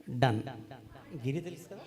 Done. గిరి తెలుసు కదా.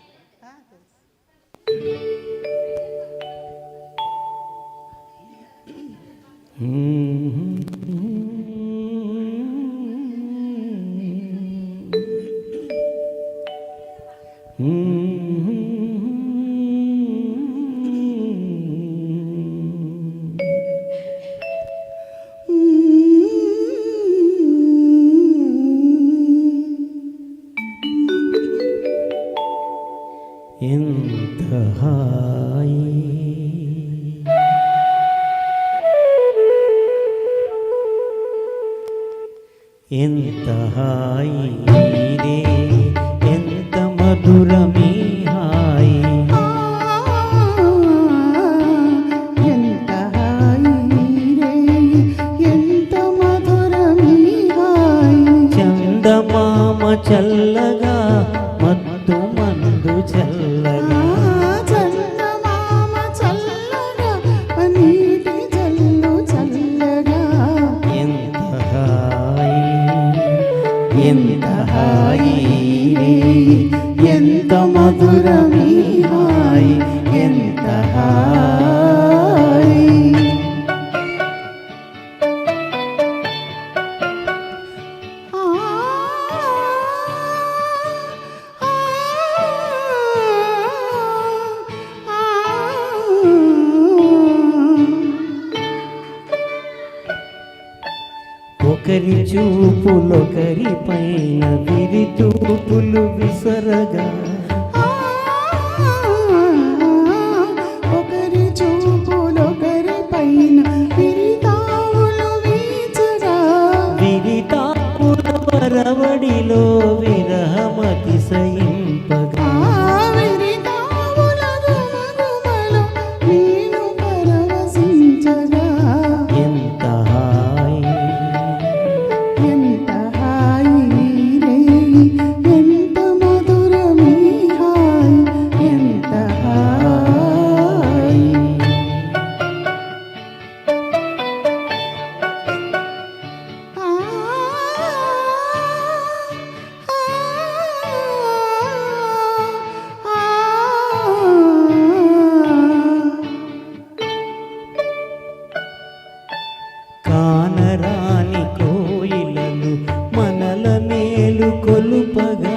ఎంత హాయి ఎంత హాయి రే, ఎంత మధురమీ హాయి. ఎంత హాయి రే, ఎంత మధురమీ హాయి. చందమామ చల్లగా, మత్తు మందు చల్లగా, చందమామ చల్లగా, నీటి జల్లు చల్లగా. ఎంత హాయి ఎంత హాయి రే, ఎంత మధురమీ హాయి. ఎంత హాయి. ఒకరి చూపులొకరి పైన విరి తూపులు విసరగా, ఒకరి చూపులొకరి పైన విరితావులు వీచగా, విరితాపుల పరవడిలో విరహమతి సయింపగా, విరితావుల గుమగుమలో నేను పరవశించగా. ఎంత హాయి ఎంత హాయి రే, ఎంత మధురమీ హాయి. ఎంత హాయి. కానరాని కోయిలలు మనల మేలు కొలుపగా,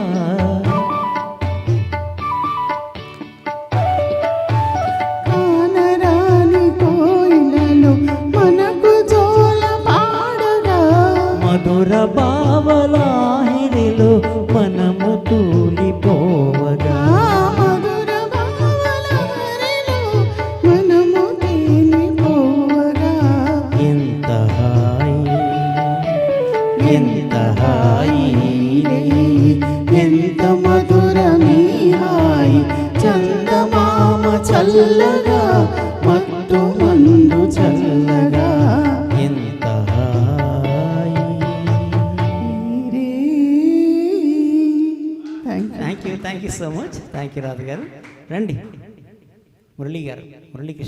కానరాని కోయిలలో మనకు జోల పాడగా, మధుర బావలాహిరిలో మనము తూలిపోవగా, మధుర భావల హరిలో మనము తేలిపోవగా. ఎంత హాయి ఎంత హాయి రే, ఎంత మధురమీ హాయి. చందమామ చల్లగా, మత్తు మందు చల్లగా, ఎంత హాయి. Thank you so much. Thank you Radha garu. రండి మురళి గారు, మురళీకృష్ణ.